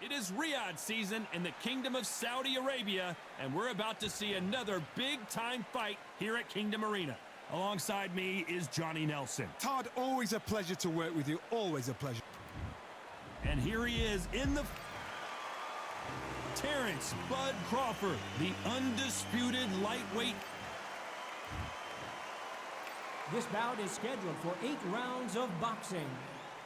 It is Riyadh season in the Kingdom of Saudi Arabia, and we're about to see another big-time fight here at Kingdom Arena. Alongside me is Johnny Nelson. Todd, always a pleasure to work with you. Always a pleasure. And here he is in the... Terrence Bud Crawford, the undisputed lightweight. This bout is scheduled for 8 rounds of boxing.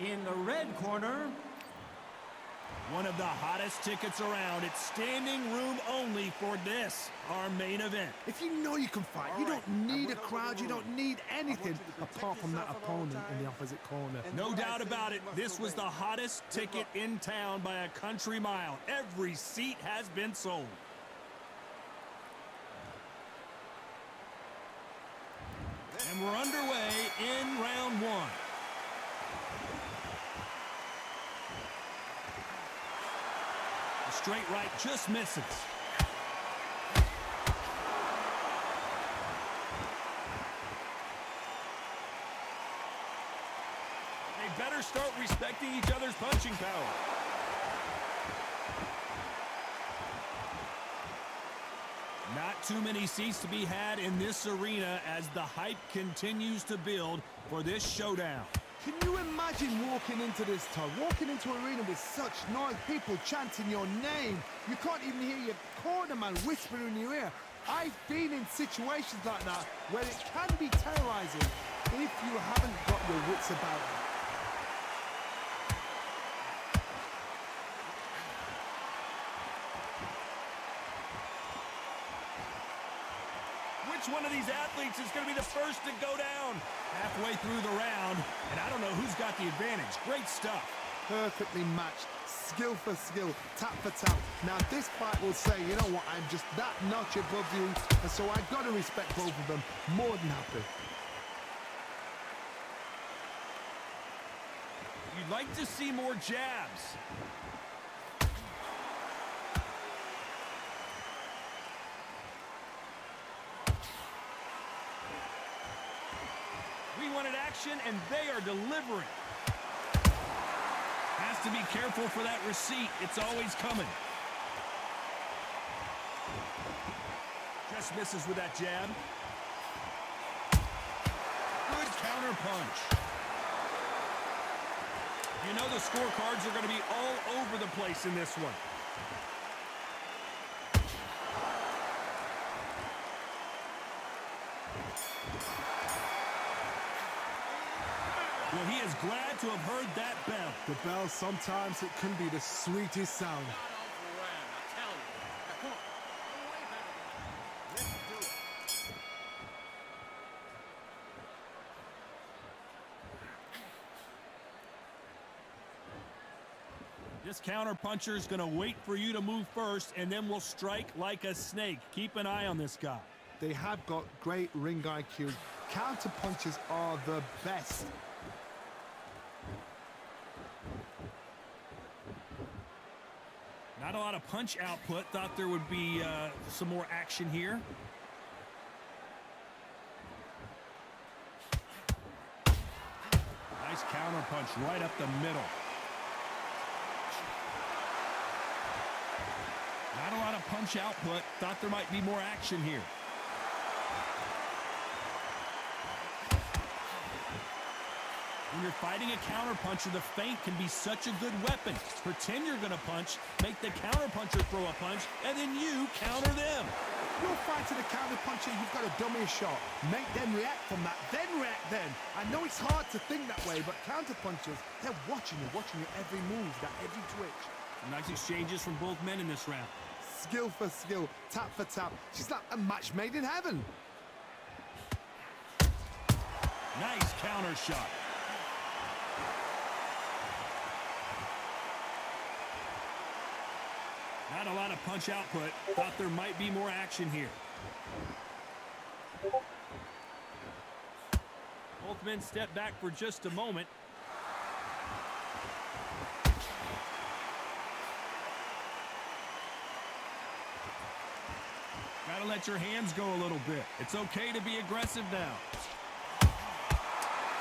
In the red corner... One of the hottest tickets around. It's standing room only for this, our main event. If you know you can fight, you don't need a crowd, you don't need anything apart from that opponent in the opposite corner. No doubt about it, this was the hottest ticket in town by a country mile. Every seat has been sold. And we're underway in round one. The straight right just misses. They better start respecting each other's punching power. Not too many seats to be had in this arena as the hype continues to build for this showdown. Can you imagine walking into this, Todd? Walking into an arena with such noise, people chanting your name. You can't even hear your corner man whispering in your ear. I've been in situations like that where it can be terrorizing if you haven't got your wits about you. Which one of these athletes is going to be the first to go down? Halfway through the round, and I don't know who's got the advantage. Great stuff. Perfectly matched, skill for skill, tap for tap. Now this fight will say, you know what, I'm just that notch above you, and so I've got to respect both of them. More than happy. You'd like to see more jabs. We wanted action, and they are delivering. Has to be careful for that receipt. It's always coming. Just misses with that jab. Good counter punch. You know the scorecards are going to be all over the place in this one. Well, he is glad to have heard that bell. The bell, sometimes it can be the sweetest sound. This counter-puncher is going to wait for you to move first, and then will strike like a snake. Keep an eye on this guy. They have got great ring IQ. Counter punches are the best. Not a lot of punch output. Thought there would be some more action here. Nice counter punch right up the middle. Not a lot of punch output. Thought there might be more action here. When you're fighting a counterpuncher, the feint can be such a good weapon. Pretend you're going to punch, make the counterpuncher throw a punch, and then you counter them. You're fighting a counterpuncher, you've got to dummy a shot. Make them react from that, then react then. I know it's hard to think that way, but counterpunchers, they're watching you every move, that every twitch. Some nice exchanges from both men in this round. Skill for skill, tap for tap. She's like a match made in heaven. Nice counter shot. Not a lot of punch output. Thought there might be more action here. Both men step back for just a moment. Gotta let your hands go a little bit. It's okay to be aggressive now.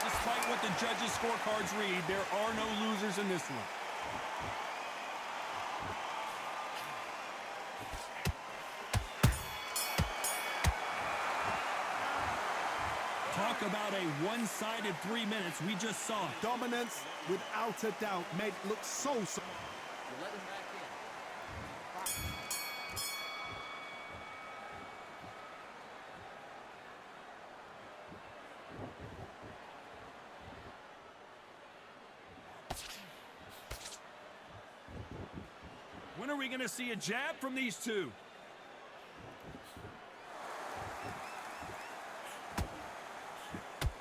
Despite what the judges' scorecards read, there are no losers in this one. Talk about a one-sided 3 minutes. We just saw it. Dominance, without a doubt, made it look so... You let him back in. When are we going to see a jab from these two?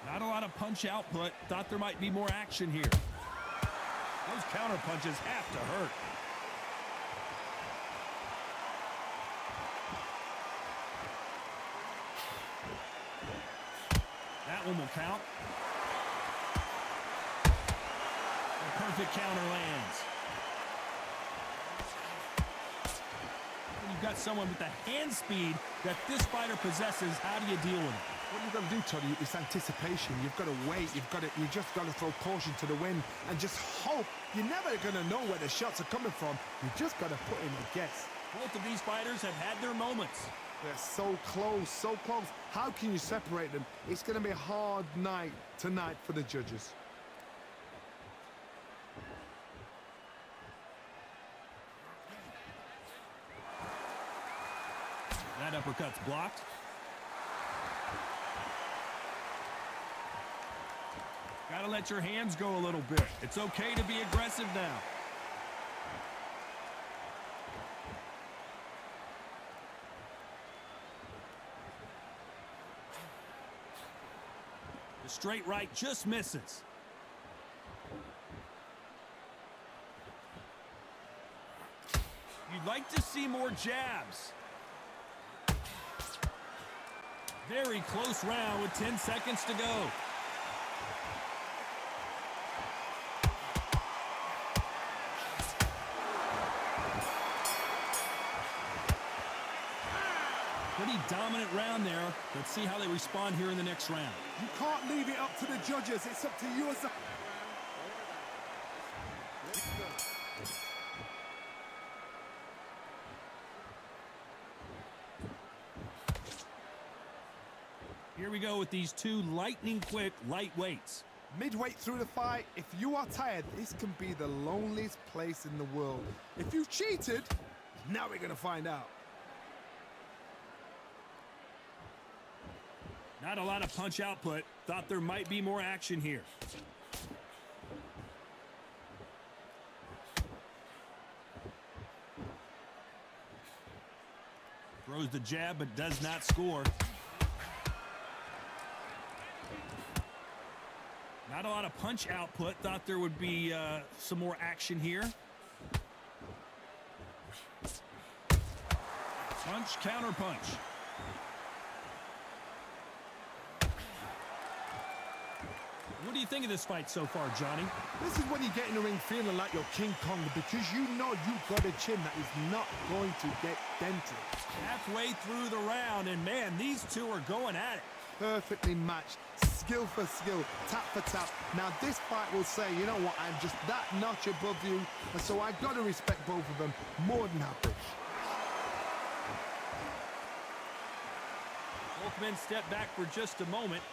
Not a lot of punch output. Thought there might be more action here. Those counter punches have to hurt. That one will count. A perfect counter lands. When you've got someone with the hand speed that this fighter possesses, how do you deal with it? What you've got to do, Tony, is anticipation. You've got to wait. You just got to throw caution to the wind and just hope. You're never going to know where the shots are coming from. You just got to put in a guess. Both of these fighters have had their moments. They're so close, so close. How can you separate them? It's going to be a hard night tonight for the judges. That uppercut's blocked. Gotta let your hands go a little bit. It's okay to be aggressive now. The straight right just misses. You'd like to see more jabs. Very close round with 10 seconds to go. Pretty dominant round there. Let's see how they respond here in the next round. You can't leave it up to the judges. It's up to you as a... Here we go with these two lightning-quick lightweights. Midway through the fight, if you are tired, this can be the loneliest place in the world. If you've cheated, now we're going to find out. Not a lot of punch output. Thought there might be more action here. Throws the jab but does not score. Not a lot of punch output. Thought there would be some more action here. Punch, counter punch. What do you think of this fight so far, Johnny? This is when you get in the ring feeling like you're King Kong because you know you've got a chin that is not going to get dented. Halfway through the round, and man, these two are going at it. Perfectly matched, skill for skill, tap for tap. Now this fight will say, you know what, I'm just that notch above you, and so I've got to respect both of them more than average. Both men step back for just a moment.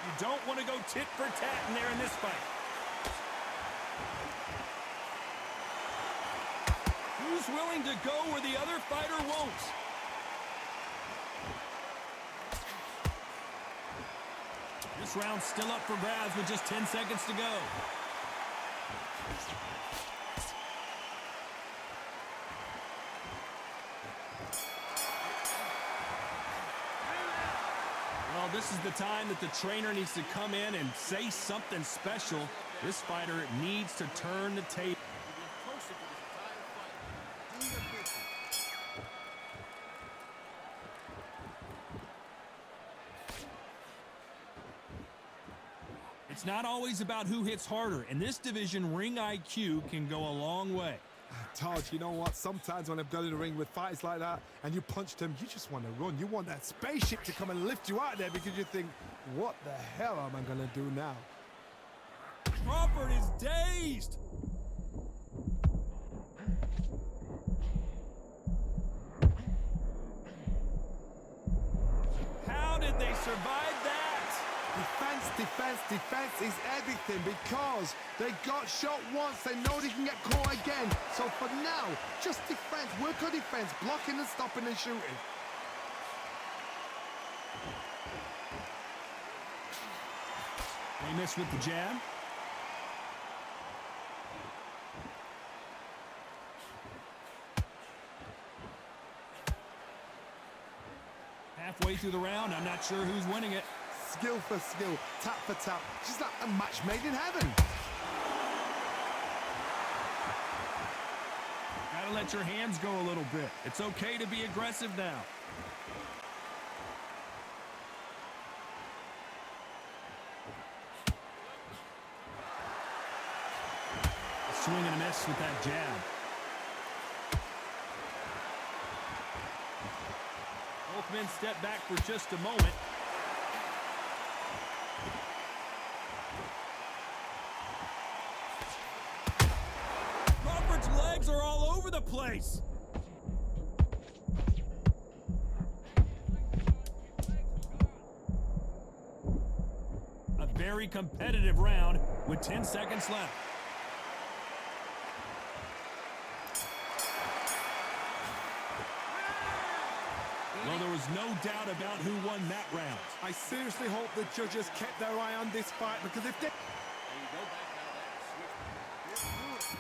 You don't want to go tit for tat in there in this fight. Who's willing to go where the other fighter won't? This round's still up for grabs with just 10 seconds to go. Well, this is the time that the trainer needs to come in and say something special. This fighter needs to turn the table. It's not always about who hits harder. In this division, ring IQ can go a long way. Todd, you know what? Sometimes when I've got in the ring with fights like that and you punch them, you just want to run. You want that spaceship to come and lift you out there because you think, what the hell am I going to do now? Crawford is dazed. survived that. Defense, defense, defense is everything because they got shot once. They know they can get caught again. So for now, just defense. Work on defense. Blocking and stopping and shooting. They missed with the jab. Halfway through the round, I'm not sure who's winning it. Skill for skill, tap for tap. Just like a match made in heaven. Gotta let your hands go a little bit. It's okay to be aggressive now. Swing and a miss with that jab. Both men step back for just a moment. Crawford's legs are all over the place. A very competitive round with 10 seconds left. Well, there was no doubt about who won that round. I seriously hope the judges kept their eye on this fight because if they... There you go, back now. That switch.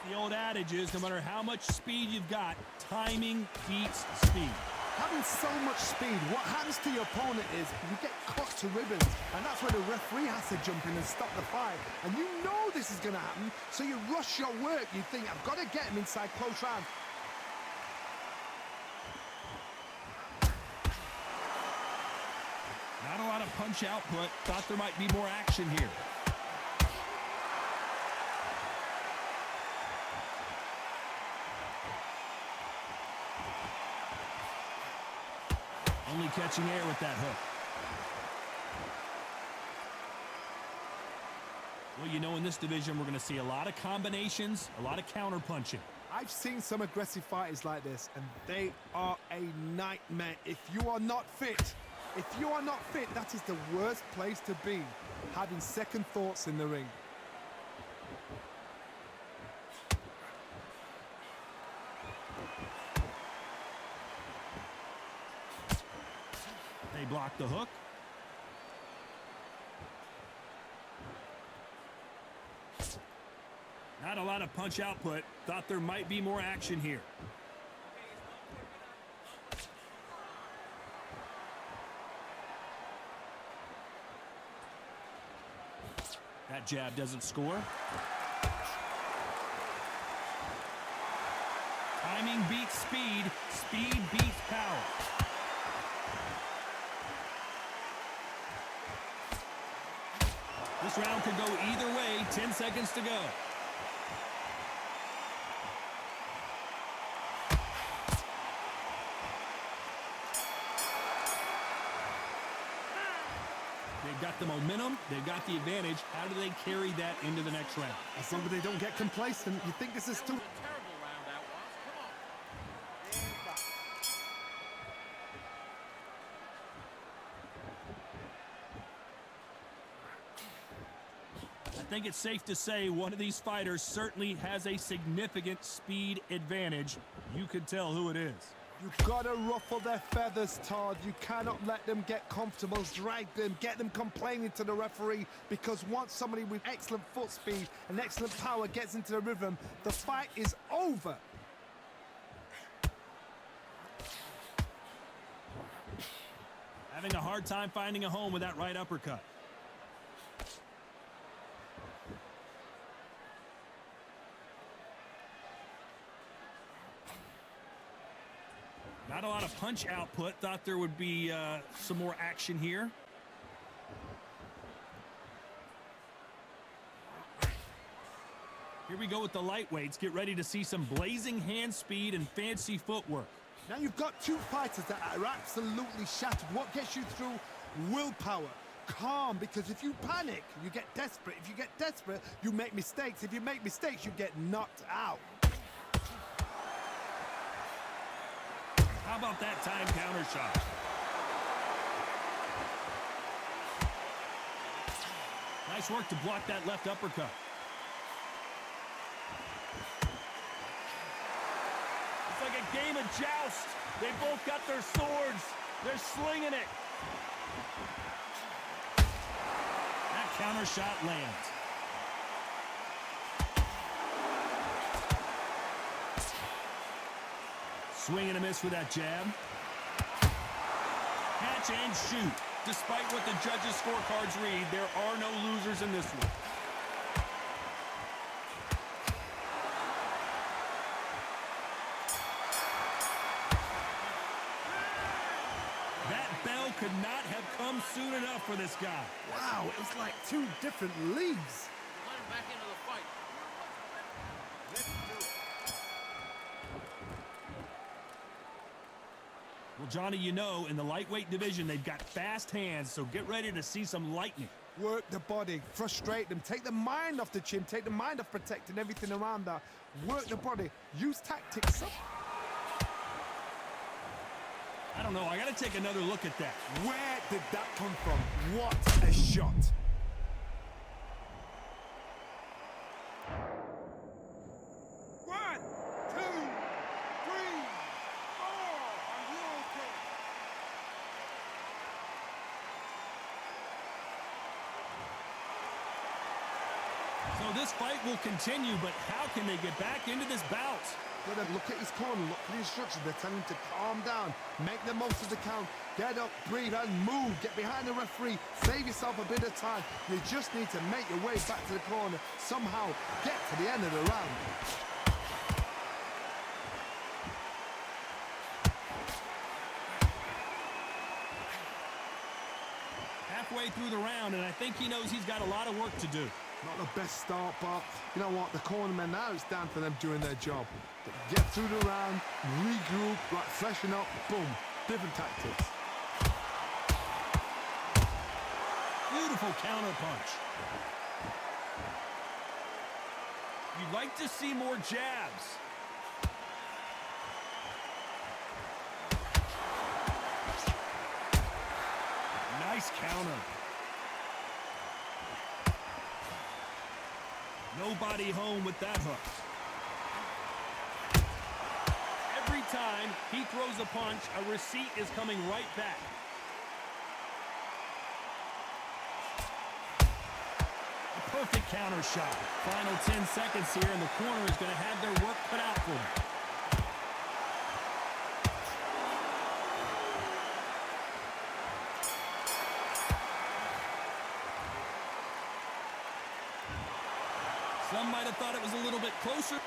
The old adage is no matter how much speed you've got, timing beats speed. Having so much speed, what happens to your opponent is you get cut to ribbons, and that's where the referee has to jump in and stop the fight. And you know this is going to happen, so you rush your work. You think, I've got to get him inside close round. Not a lot of punch output. Thought there might be more action here. Only catching air with that hook. Well, you know, in this division, we're going to see a lot of combinations, a lot of counter punching. I've seen some aggressive fighters like this, and they are a nightmare. If you are not fit, that is the worst place to be, having second thoughts in the ring. They block the hook. Not a lot of punch output. Thought there might be more action here. That jab doesn't score. Timing beats speed. Speed beats power. This round could go either way. 10 seconds to go. They've got the momentum. They've got the advantage. How do they carry that into the next round? As long as they don't get complacent, you think this is too... That was a terrible round that was. Come on. I think it's safe to say one of these fighters certainly has a significant speed advantage. You can tell who it is. You've got to ruffle their feathers, Todd. You cannot let them get comfortable, drag them, get them complaining to the referee, because once somebody with excellent foot speed and excellent power gets into the rhythm, the fight is over. Having a hard time finding a home with that right uppercut. Not a lot of punch output. Thought there would be some more action here. Here we go with the lightweights. Get ready to see some blazing hand speed and fancy footwork. Now you've got two fighters that are absolutely shattered. What gets you through? Willpower. Calm, because if you panic, you get desperate. If you get desperate, you make mistakes. If you make mistakes, you get knocked out. How about that time counter shot? Nice work to block that left uppercut. It's like a game of joust. They both got their swords. They're slinging it. That counter shot lands. Swing and a miss with that jab. Catch and shoot. Despite what the judges' scorecards read, there are no losers in this one. That bell could not have come soon enough for this guy. Wow, it was like two different leagues. Let him back into the fight. Well, Johnny, you know, in the lightweight division, they've got fast hands, so get ready to see some lightning. Work the body, frustrate them, take the mind off the chin, take the mind off protecting everything around that. Work the body, use tactics. I don't know, I gotta take another look at that. Where did that come from? What a shot. One, two, three, four. Are you okay? So this fight will continue, but how can they get back into this bout? Let him look at his corner, look for the instructions. They're telling him to calm down, make the most of the count, get up, breathe, and move. Get behind the referee, save yourself a bit of time. You just need to make your way back to the corner, somehow get to the end of the round. Halfway through the round, and I think he knows he's got a lot of work to do. Not the best start, but you know what? The cornermen now, it's down to them doing their job. Get through the round, regroup, right, freshen up, boom. Different tactics. Beautiful counter punch. You'd like to see more jabs. Nice counter. Nobody home with that hook. Every time he throws a punch, a receipt is coming right back. A perfect counter shot. Final 10 seconds here, and the corner is going to have their work cut out for them. Some might have thought it was a little bit closer.